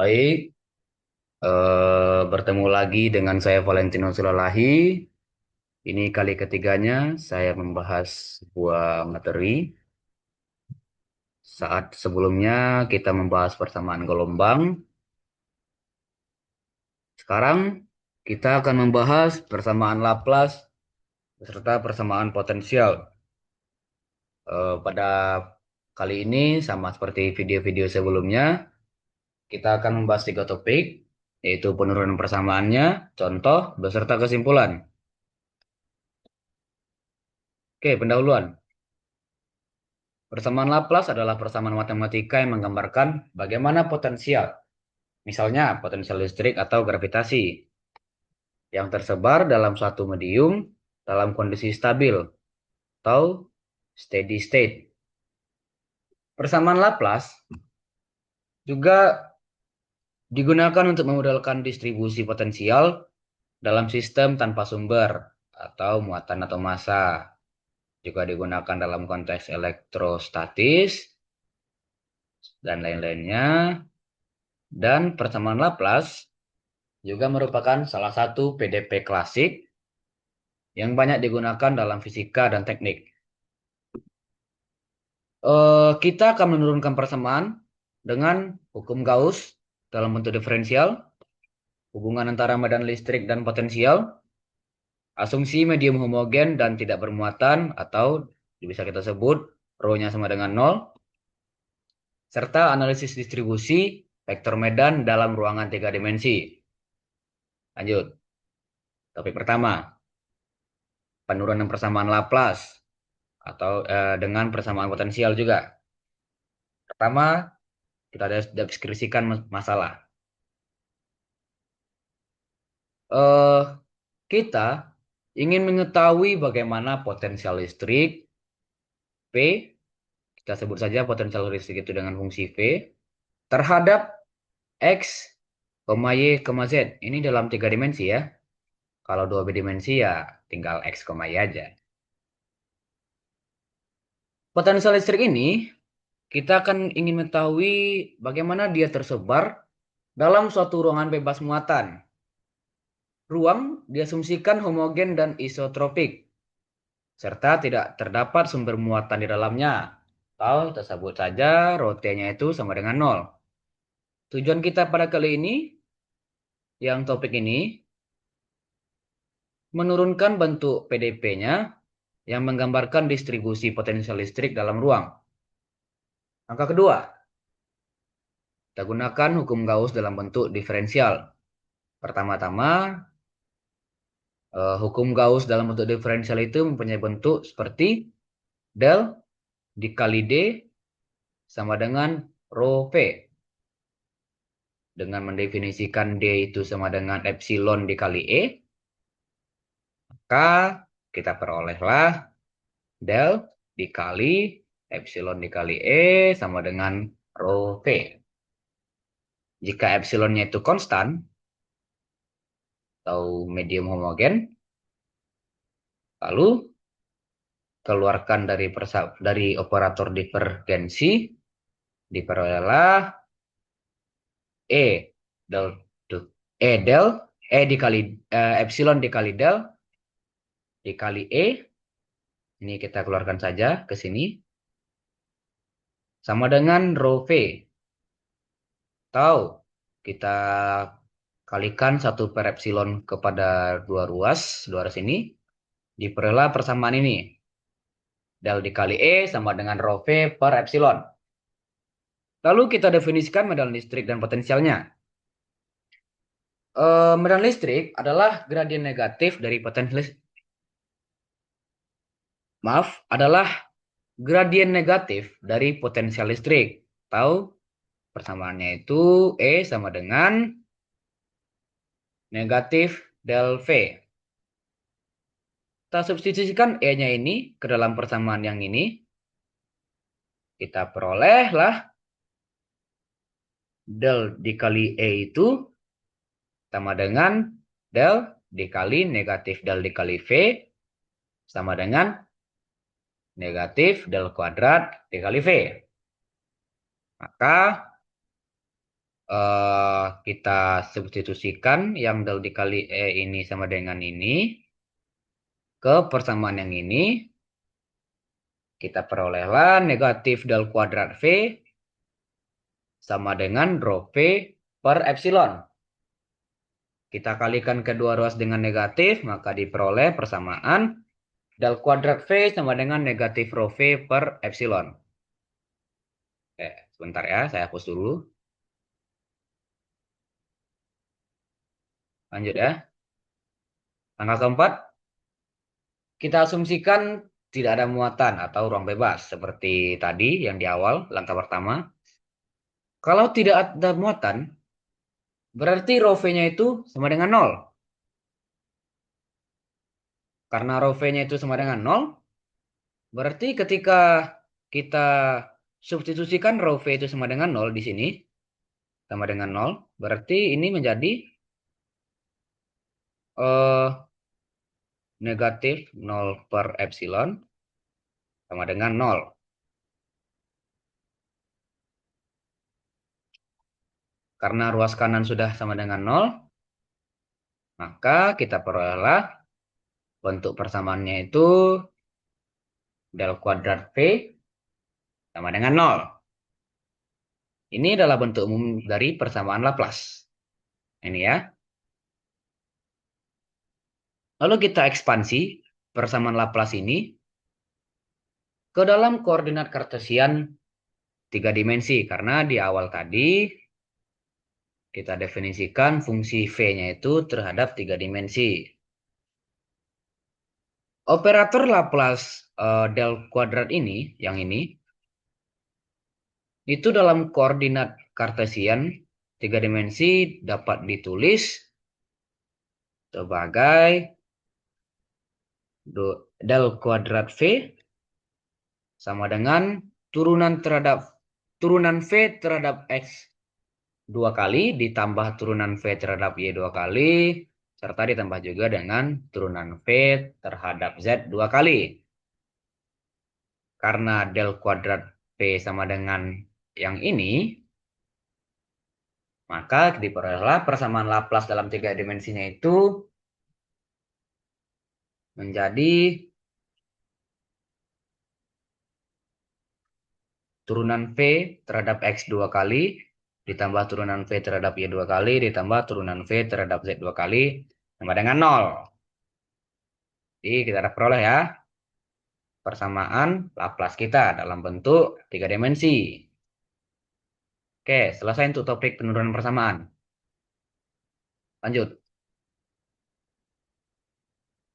Baik, bertemu lagi dengan saya Valentino Sulalahi. Ini kali ketiganya saya membahas sebuah materi. Saat sebelumnya kita membahas persamaan gelombang. Sekarang kita akan membahas persamaan Laplace beserta persamaan potensial. Pada kali ini sama seperti video-video sebelumnya, kita akan membahas tiga topik, yaitu penurunan persamaannya, contoh, beserta kesimpulan. Oke, pendahuluan. Persamaan Laplace adalah persamaan matematika yang menggambarkan bagaimana potensial, misalnya potensial listrik atau gravitasi, yang tersebar dalam suatu medium dalam kondisi stabil atau steady state. Persamaan Laplace juga digunakan untuk memodelkan distribusi potensial dalam sistem tanpa sumber atau muatan atau massa. Juga digunakan dalam konteks elektrostatis dan lain-lainnya. Dan persamaan Laplace juga merupakan salah satu PDP klasik yang banyak digunakan dalam fisika dan teknik. Kita akan menurunkan persamaan dengan hukum Gauss dalam bentuk diferensial, hubungan antara medan listrik dan potensial, asumsi medium homogen dan tidak bermuatan atau bisa kita sebut ρ-nya sama dengan 0, serta analisis distribusi vektor medan dalam ruangan tiga dimensi. Lanjut, topik pertama, penurunan persamaan Laplace atau dengan persamaan potensial juga. Pertama, kita deskripsikan masalah. Eh, kita ingin mengetahui bagaimana potensial listrik V, kita sebut saja potensial listrik itu dengan fungsi V, terhadap X, Y, Z. Ini dalam tiga dimensi ya. Kalau dua dimensi ya tinggal X, Y aja. Potensial listrik ini kita akan ingin mengetahui bagaimana dia tersebar dalam suatu ruangan bebas muatan. Ruang diasumsikan homogen dan isotropik, serta tidak terdapat sumber muatan di dalamnya. Atau kita sebut saja ρT-nya itu sama dengan 0. Tujuan kita pada kali ini, yang topik ini, menurunkan bentuk PDP-nya yang menggambarkan distribusi potensial listrik dalam ruang. Angka kedua, kita gunakan hukum Gauss dalam bentuk diferensial. Pertama-tama, hukum Gauss dalam bentuk diferensial itu mempunyai bentuk seperti del dikali D sama dengan rho V. Dengan mendefinisikan D itu sama dengan epsilon dikali E, maka kita perolehlah del dikali epsilon dikali E sama dengan rho V. Jika epsilonnya itu konstan atau medium homogen, lalu keluarkan dari operator divergensi, diperolehlah E del E del E dikali epsilon dikali del dikali E. Ini kita keluarkan saja ke sini. Sama dengan rho V. Atau kita kalikan 1 per epsilon kepada dua ruas ini. Diperoleh persamaan ini. Del dikali E sama dengan rho V per epsilon. Lalu kita definisikan medan listrik dan potensialnya. Medan listrik adalah gradien negatif dari adalah gradien negatif dari potensial listrik. Tahu persamaannya itu E sama dengan negatif del V. Kita substitusikan E-nya ini ke dalam persamaan yang ini. Kita perolehlah del dikali E itu sama dengan del dikali negatif del dikali V sama dengan negatif del kuadrat dikali V. Maka kita substitusikan yang del dikali E ini sama dengan ini ke persamaan yang ini, kita perolehlah negatif del kuadrat V sama dengan rho V per epsilon. Kita kalikan kedua ruas dengan negatif, maka diperoleh persamaan del kuadrat V sama dengan negatif rho V per epsilon. Oke, sebentar ya, saya hapus dulu. Lanjut ya. Langkah keempat, kita asumsikan tidak ada muatan atau ruang bebas. Seperti tadi yang di awal, langkah pertama. Kalau tidak ada muatan, berarti rho V-nya itu sama dengan 0. Karena rho V-nya itu sama dengan 0, berarti ketika kita substitusikan rho V itu sama dengan 0 di sini, sama dengan 0, berarti ini menjadi eh, negatif 0 per epsilon sama dengan 0. Karena ruas kanan sudah sama dengan 0, maka kita perolehlah bentuk persamaannya itu del kuadrat V sama dengan 0. Ini adalah bentuk umum dari persamaan Laplace. Ini ya. Lalu kita ekspansi persamaan Laplace ini ke dalam koordinat Kartesian 3 dimensi. Karena di awal tadi kita definisikan fungsi V-nya itu terhadap 3 dimensi. Operator Laplace del kuadrat ini, yang ini, itu dalam koordinat Kartesian 3 dimensi dapat ditulis sebagai del kuadrat V sama dengan turunan V terhadap X 2 kali ditambah turunan V terhadap Y 2 kali serta ditambah juga dengan turunan V terhadap Z 2 kali. Karena del kuadrat V sama dengan yang ini, maka diperolehlah persamaan Laplace dalam 3 dimensinya itu menjadi turunan V terhadap X 2 kali ditambah turunan V terhadap Y 2 kali ditambah turunan V terhadap Z 2 kali sama dengan 0. Jadi kita dapat peroleh ya persamaan Laplace kita dalam bentuk 3 dimensi. Oke, selesai untuk topik penurunan persamaan. Lanjut.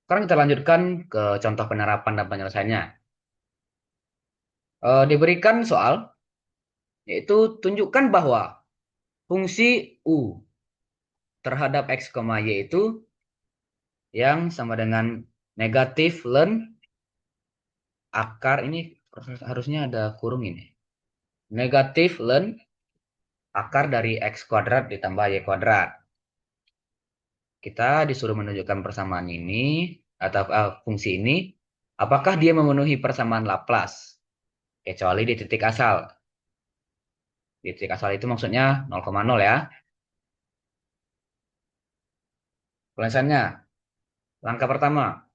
Sekarang kita lanjutkan ke contoh penerapan dan penyelesaiannya. Diberikan soal, yaitu tunjukkan bahwa fungsi U terhadap X, Y itu yang sama dengan negatif ln akar ini harusnya ada kurung ini. Negatif ln akar dari X kuadrat ditambah Y kuadrat. Kita disuruh menunjukkan persamaan ini atau fungsi ini. Apakah dia memenuhi persamaan Laplace? Kecuali di titik asal. Di titik asal itu maksudnya 0,0 ya. Tulisannya, langkah pertama,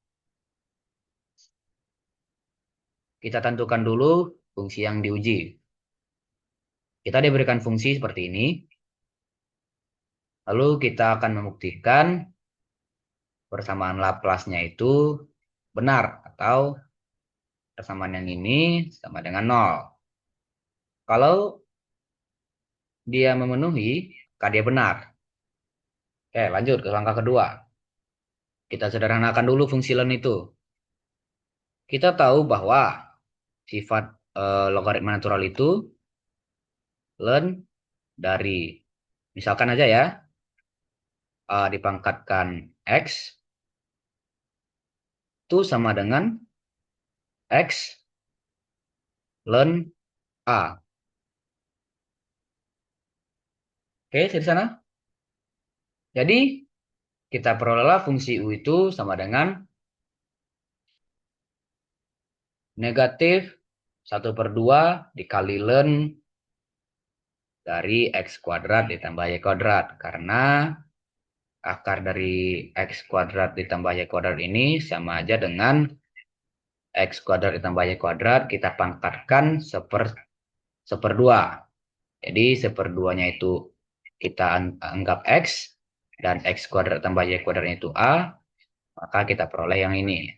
kita tentukan dulu fungsi yang diuji. Kita diberikan fungsi seperti ini. Lalu kita akan membuktikan persamaan Laplace-nya itu benar atau persamaan yang ini sama dengan 0. Kalau dia memenuhi, maka dia benar. Oke, lanjut ke langkah kedua. Kita sederhanakan dulu fungsi ln itu. Kita tahu bahwa sifat logaritma natural itu ln dari, misalkan aja ya, dipangkatkan X itu sama dengan X ln A. Oke, di sana. Jadi, kita perolehlah fungsi U itu sama dengan negatif 1/2 dikali ln dari X kuadrat ditambah Y kuadrat. Karena akar dari X kuadrat ditambah Y kuadrat ini sama aja dengan X kuadrat ditambah Y kuadrat kita pangkatkan seperdua. Jadi seperduanya itu kita anggap X dan X kuadrat tambah Y kuadratnya itu A, maka kita peroleh yang ini.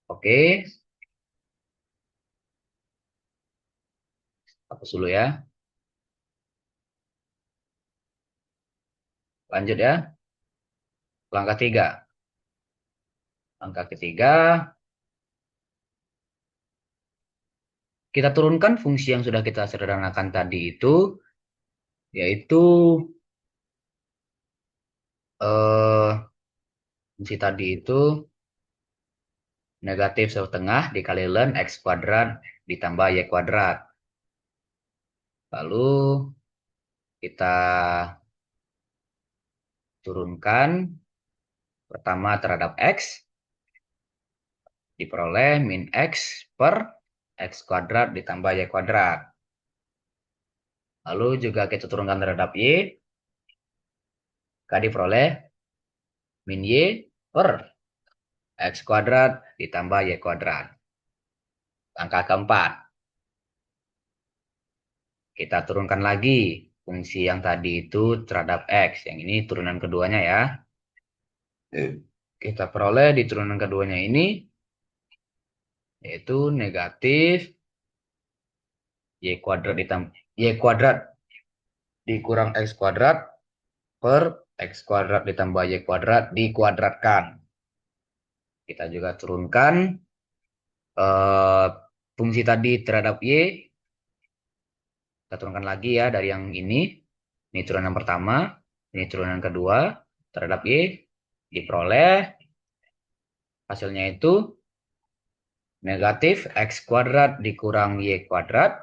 Oke, hapus dulu ya. Lanjut ya. Langkah 3. Langkah ketiga, kita turunkan fungsi yang sudah kita sederhanakan tadi itu, yaitu eh, fungsi tadi itu negatif setengah dikali ln X kuadrat ditambah Y kuadrat. Lalu kita turunkan pertama terhadap X, diperoleh min X per X kuadrat ditambah Y kuadrat. Lalu juga kita turunkan terhadap Y, maka diperoleh min Y per X kuadrat ditambah Y kuadrat. Langkah keempat, kita turunkan lagi fungsi yang tadi itu terhadap X. Yang ini turunan keduanya ya. Kita peroleh di turunan keduanya ini, yaitu negatif Y kuadrat ditambah Y kuadrat dikurang X kuadrat per X kuadrat ditambah Y kuadrat dikuadratkan. Kita juga turunkan eh, fungsi tadi terhadap Y. Kita turunkan lagi ya dari yang ini. Ini turunan pertama, ini turunan kedua terhadap Y. Diperoleh hasilnya itu negatif X kuadrat dikurang Y kuadrat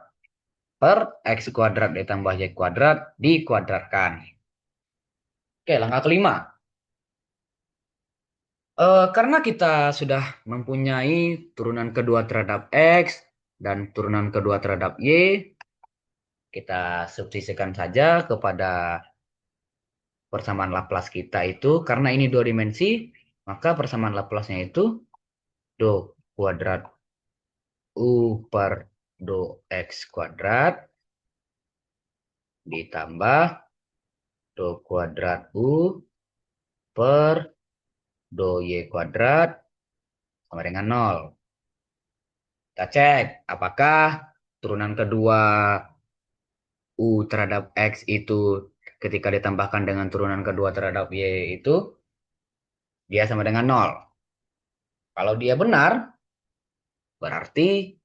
per X kuadrat ditambah Y kuadrat dikuadratkan. Oke, langkah kelima. Karena kita sudah mempunyai turunan kedua terhadap X dan turunan kedua terhadap Y, kita substitusikan saja kepada persamaan Laplace kita itu. Karena ini dua dimensi, maka persamaan Laplace-nya itu do kuadrat U per do X kuadrat ditambah do kuadrat U per do Y kuadrat sama dengan 0. Kita cek apakah turunan kedua U terhadap X itu ketika ditambahkan dengan turunan kedua terhadap Y itu dia sama dengan 0. Kalau dia benar, berarti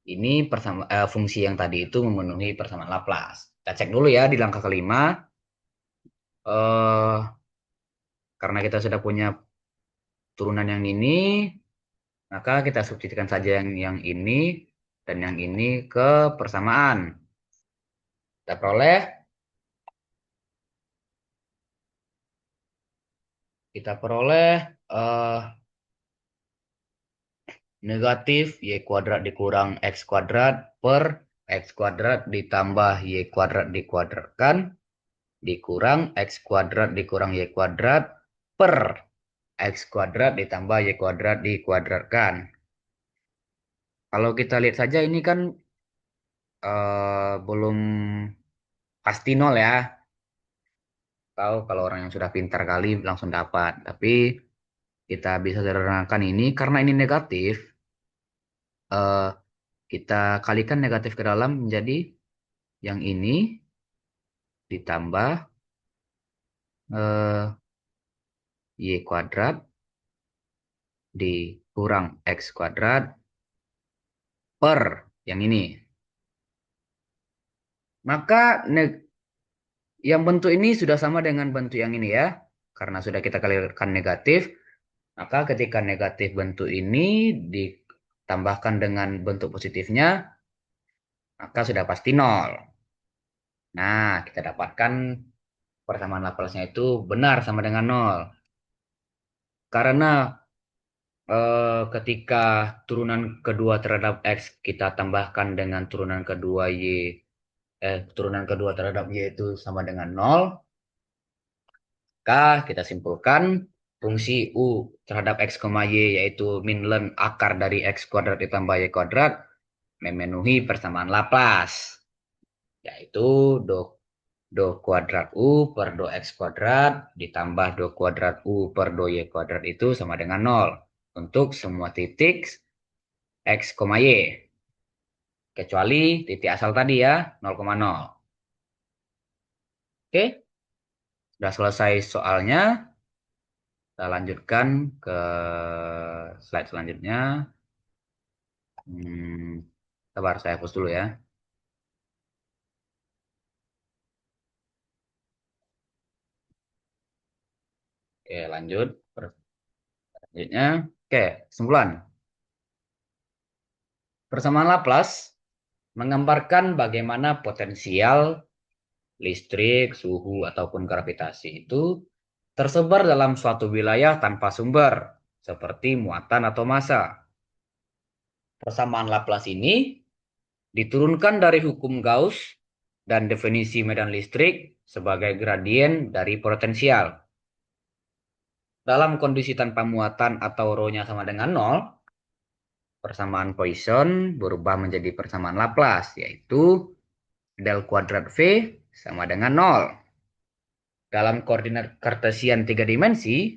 ini fungsi yang tadi itu memenuhi persamaan Laplace. Kita cek dulu ya di langkah kelima. Eh, karena kita sudah punya turunan yang ini, maka kita substitusikan saja yang ini dan yang ini ke persamaan. Kita peroleh, kita peroleh eh, negatif Y kuadrat dikurang X kuadrat per X kuadrat ditambah Y kuadrat dikuadratkan dikurang X kuadrat dikurang Y kuadrat per X kuadrat ditambah Y kuadrat dikuadratkan. Kalau kita lihat saja ini kan belum pasti nol ya. Tahu kalau orang yang sudah pintar kali langsung dapat. Tapi kita bisa sederhanakan ini karena ini negatif. eh, kita kalikan negatif ke dalam menjadi yang ini ditambah eh, Y kuadrat dikurang X kuadrat per yang ini. Maka yang bentuk ini sudah sama dengan bentuk yang ini ya. Karena sudah kita kalikan negatif, maka ketika negatif bentuk ini ditambahkan dengan bentuk positifnya, maka sudah pasti nol. Nah, kita dapatkan persamaan Laplace-nya itu benar sama dengan nol. Karena Ketika turunan kedua terhadap X kita tambahkan dengan turunan kedua terhadap Y itu sama dengan nol, maka kita simpulkan fungsi U terhadap X, Y yaitu min ln akar dari X kuadrat ditambah Y kuadrat memenuhi persamaan Laplace, yaitu do do kuadrat U per do X kuadrat ditambah do kuadrat U per do Y kuadrat itu sama dengan nol untuk semua titik X, Y. Kecuali titik asal tadi ya, 0,0. Oke, sudah selesai soalnya. Kita lanjutkan ke slide selanjutnya. Hmm, Sabar, saya hapus dulu ya. Oke, lanjut. Selanjutnya, oke, kesimpulan. Persamaan Laplace menggambarkan bagaimana potensial listrik, suhu, ataupun gravitasi itu tersebar dalam suatu wilayah tanpa sumber, seperti muatan atau massa. Persamaan Laplace ini diturunkan dari hukum Gauss dan definisi medan listrik sebagai gradien dari potensial. Dalam kondisi tanpa muatan atau rho-nya sama dengan nol, persamaan Poisson berubah menjadi persamaan Laplace, yaitu del kuadrat V sama dengan nol. Dalam koordinat Kartesian 3 dimensi,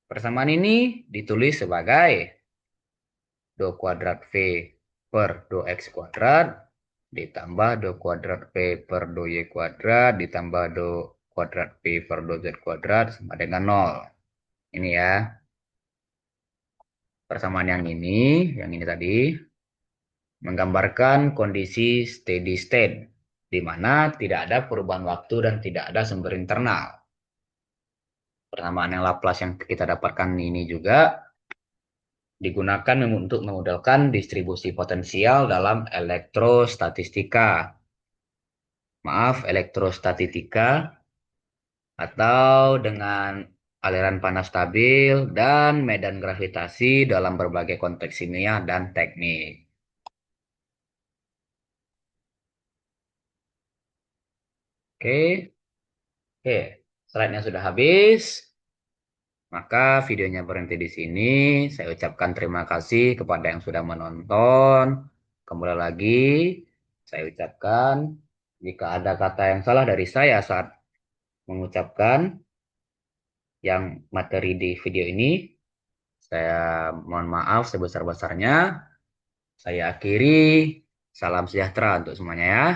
persamaan ini ditulis sebagai do kuadrat V per do X kuadrat ditambah do kuadrat V per do Y kuadrat ditambah do kuadrat V per do Z kuadrat sama dengan nol. Ini ya, persamaan yang ini tadi, menggambarkan kondisi steady state, di mana tidak ada perubahan waktu dan tidak ada sumber internal. Persamaan yang Laplace yang kita dapatkan ini juga digunakan untuk memodelkan distribusi potensial dalam elektrostatistika. Maaf, elektrostatika atau dengan aliran panas stabil dan medan gravitasi dalam berbagai konteks kimia dan teknik. Oke, oke, slide-nya sudah habis. Maka videonya berhenti di sini. Saya ucapkan terima kasih kepada yang sudah menonton. Kembali lagi, saya ucapkan jika ada kata yang salah dari saya saat mengucapkan yang materi di video ini, saya mohon maaf sebesar-besarnya. Saya akhiri. Salam sejahtera untuk semuanya ya.